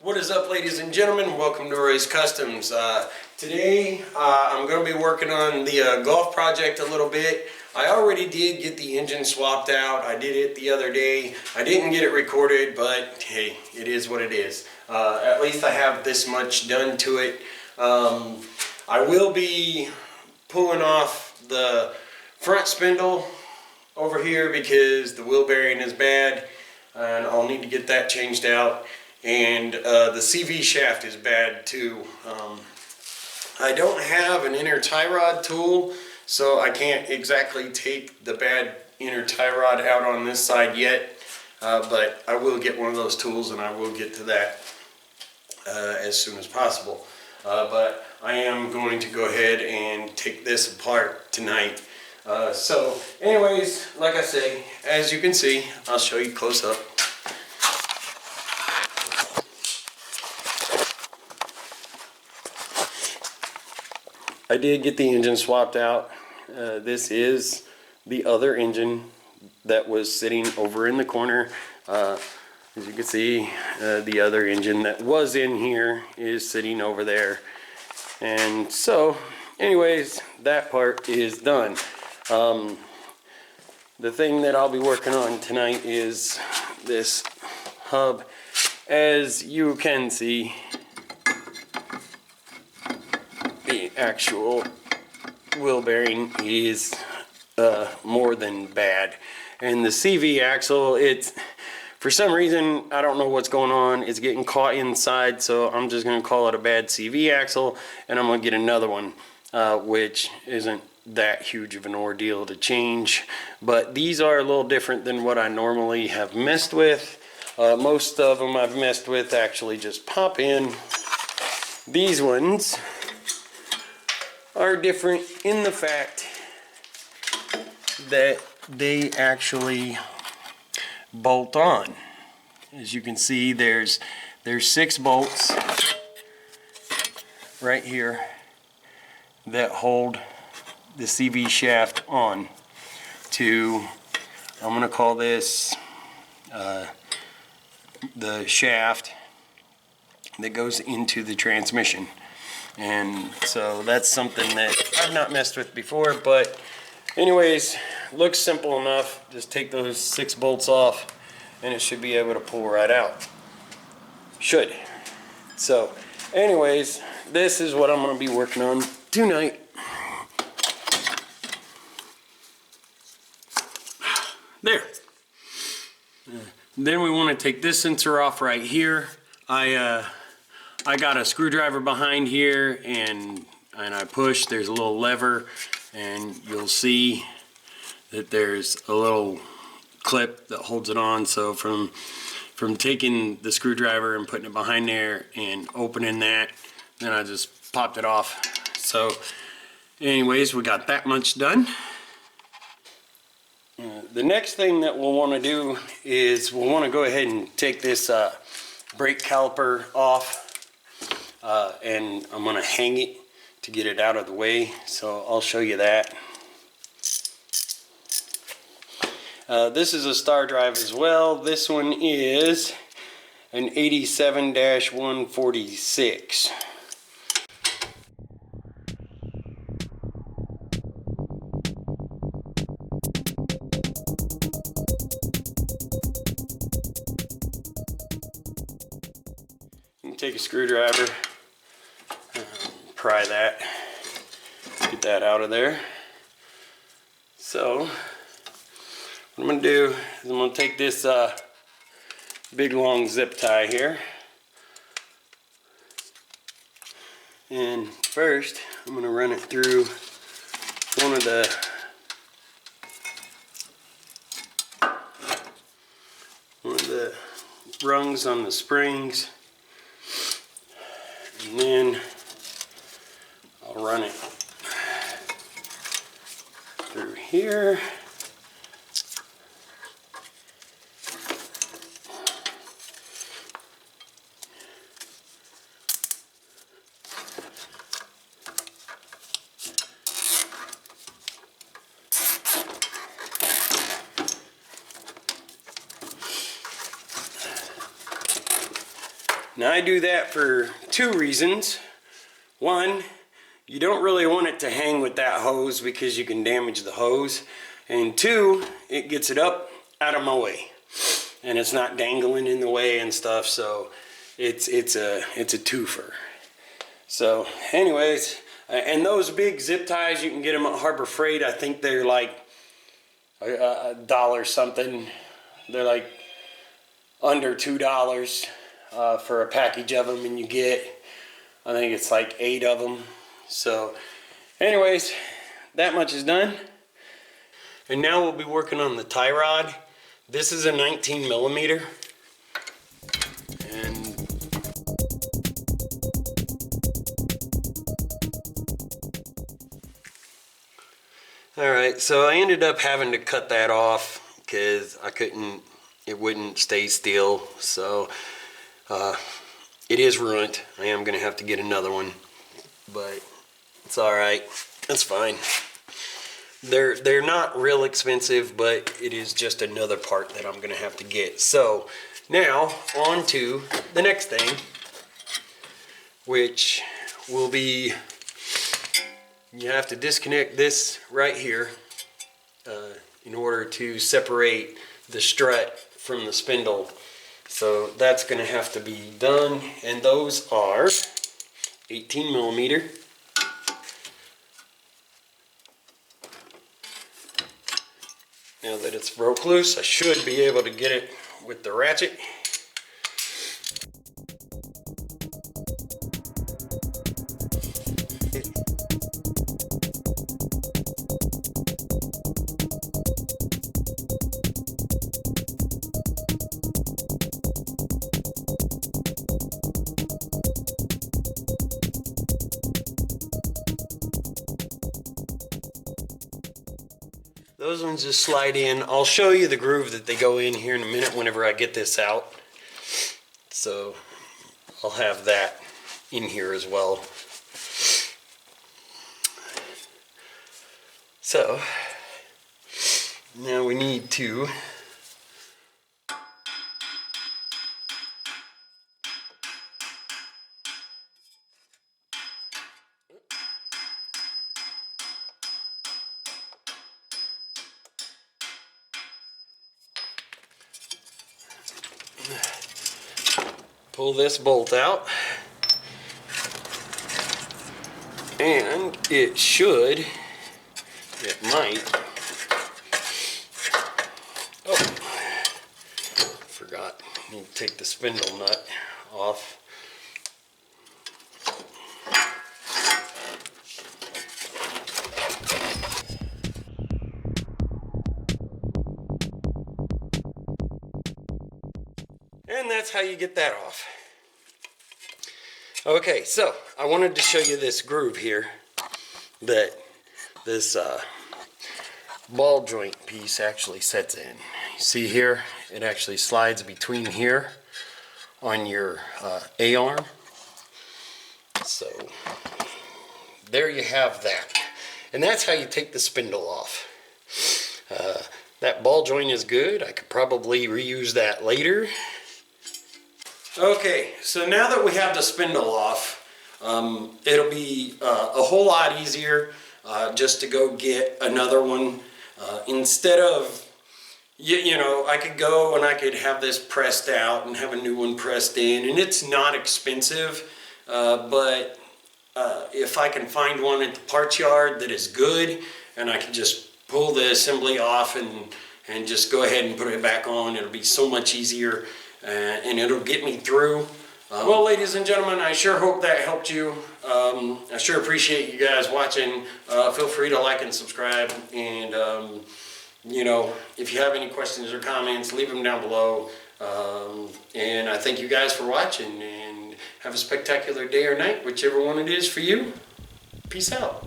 What is up, ladies and gentlemen? Welcome to Roy's Customs. Today I'm going to be working on the golf project a little bit. I already did get the engine swapped out. I did it the other day. I didn't get it recorded, but hey, it is what it is. At least I have this much done to it. I will be pulling off the front spindle over here because the wheel bearing is bad and I'll need to get that changed out. And the CV shaft is bad too. I don't have an inner tie rod tool, so I can't exactly take the bad inner tie rod out on this side yet, but I will get one of those tools and I will get to that as soon as possible. But I am going to go ahead and take this apart tonight. So anyways, like I say, as you can see, I'll show you close up. I did get the engine swapped out. This is the other engine that was sitting over in the corner. As you can see, the other engine that was in here is sitting over there. And so, anyways, that part is done. The thing that I'll be working on tonight is this hub. As you can see, the actual wheel bearing is more than bad, and the CV axle, it's for some reason, I don't know what's going on, it's getting caught inside, so I'm just gonna call it a bad CV axle and I'm gonna get another one, which isn't that huge of an ordeal to change. But these are a little different than what I normally have messed with. Most of them I've messed with actually just pop in. These ones are different in the fact that they actually bolt on. As you can see, there's 6 bolts right here that hold the CV shaft on to, I'm going to call this the shaft that goes into the transmission. And so that's something that I've not messed with before, but anyways, looks simple enough. Just take those 6 bolts off and it should be able to pull right out. Should. So anyways, this is what I'm going to be working on tonight. There. Then we want to take this sensor off right here. I got a screwdriver behind here and I push, there's a little lever, and you'll see that there's a little clip that holds it on. So from taking the screwdriver and putting it behind there and opening that, then I just popped it off. So anyways, we got that much done. The next thing that we'll want to do is we'll want to go ahead and take this brake caliper off. And I'm going to hang it to get it out of the way, so I'll show you that. This is a star drive as well. This one is an 87-146. You take a screwdriver, pry that, get that out of there. So what I'm going to do is I'm going to take this big long zip tie here, and first I'm going to run it through one of the rungs on the springs, and then I'll run it through here. Now I do that for two reasons. One, you don't really want it to hang with that hose because you can damage the hose. And two, it gets it up out of my way. And it's not dangling in the way and stuff, so it's a twofer. So anyways, and those big zip ties, you can get them at Harbor Freight. I think they're like $1 something. They're like under $2 for a package of them, and you get, I think it's like 8 of them. So anyways, that much is done. And now we'll be working on the tie rod. This is a 19 millimeter. Alright, so I ended up having to cut that off because it wouldn't stay still. So it is ruined. I am going to have to get another one, but it's alright. It's fine. They're not real expensive, but it is just another part that I'm going to have to get. So now on to the next thing, which will be, you have to disconnect this right here in order to separate the strut from the spindle. So that's going to have to be done, and those are 18 millimeter. Now that it's broke loose, I should be able to get it with the ratchet. Those ones just slide in. I'll show you the groove that they go in here in a minute whenever I get this out. So I'll have that in here as well. So now we need to pull this bolt out, and it might, oh, forgot, need to take the spindle nut off. And that's how you get that off. Okay, so I wanted to show you this groove here that this ball joint piece actually sets in. You see here, it actually slides between here on your A-arm. So there you have that. And that's how you take the spindle off. That ball joint is good. I could probably reuse that later. Okay, so now that we have the spindle off, it'll be a whole lot easier just to go get another one. Instead of, you know, I could go and I could have this pressed out and have a new one pressed in, and it's not expensive, but if I can find one at the parts yard that is good, and I can just pull the assembly off and just go ahead and put it back on, it'll be so much easier. And it'll get me through. Well, ladies and gentlemen, I sure hope that helped you. I sure appreciate you guys watching. Feel free to like and subscribe. And, you know, if you have any questions or comments, leave them down below. And I thank you guys for watching. And have a spectacular day or night, whichever one it is for you. Peace out.